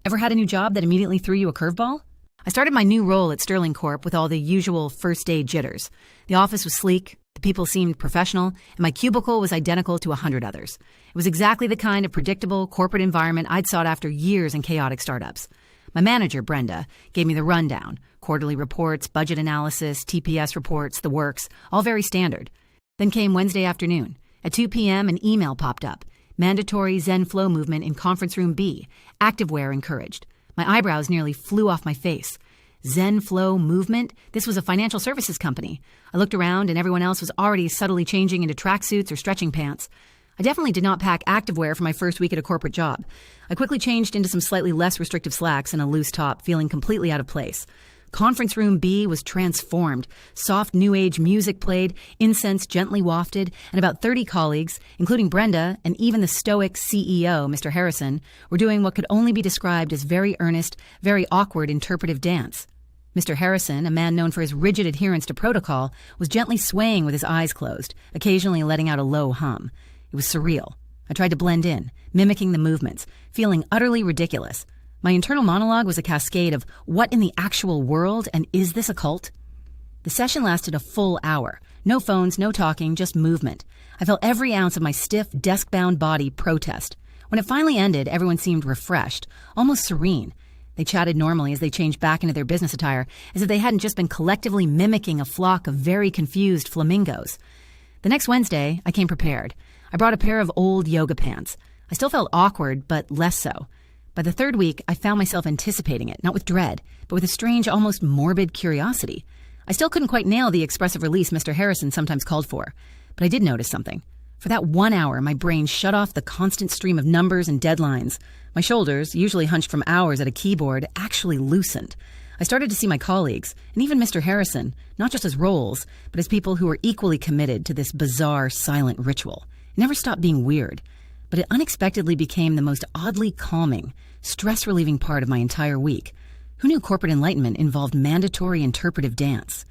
Ever had a new job that immediately threw you a curveball? I started my new role at Sterling Corp with all the usual first-day jitters. The office was sleek, the people seemed professional, and my cubicle was identical to 100 others. It was exactly the kind of predictable corporate environment I'd sought after years in chaotic startups. My manager, Brenda, gave me the rundown. Quarterly reports, budget analysis, TPS reports, the works, all very standard. Then came Wednesday afternoon. At 2 p.m., an email popped up. Mandatory Zen Flow movement in Conference Room B. Activewear encouraged. My eyebrows nearly flew off my face. Zen Flow movement? This was a financial services company. I looked around and everyone else was already subtly changing into tracksuits or stretching pants. I definitely did not pack activewear for my first week at a corporate job. I quickly changed into some slightly less restrictive slacks and a loose top, feeling completely out of place. Conference Room B was transformed. Soft New Age music played, incense gently wafted, and about 30 colleagues, including Brenda and even the stoic CEO, Mr. Harrison, were doing what could only be described as very earnest, very awkward interpretive dance. Mr. Harrison, a man known for his rigid adherence to protocol, was gently swaying with his eyes closed, occasionally letting out a low hum. It was surreal. I tried to blend in, mimicking the movements, feeling utterly ridiculous. My internal monologue was a cascade of what in the actual world, and is this a cult? The session lasted a full hour. No phones, no talking, just movement. I felt every ounce of my stiff, desk-bound body protest. When it finally ended, everyone seemed refreshed, almost serene. They chatted normally as they changed back into their business attire, as if they hadn't just been collectively mimicking a flock of very confused flamingos. The next Wednesday, I came prepared. I brought a pair of old yoga pants. I still felt awkward, but less so. By the third week, I found myself anticipating it, not with dread, but with a strange, almost morbid curiosity. I still couldn't quite nail the expressive release Mr. Harrison sometimes called for, but I did notice something. For that 1 hour, my brain shut off the constant stream of numbers and deadlines. My shoulders, usually hunched from hours at a keyboard, actually loosened. I started to see my colleagues, and even Mr. Harrison, not just as roles, but as people who were equally committed to this bizarre, silent ritual. It never stopped being weird, but it unexpectedly became the most oddly calming, stress-relieving part of my entire week. Who knew corporate enlightenment involved mandatory interpretive dance?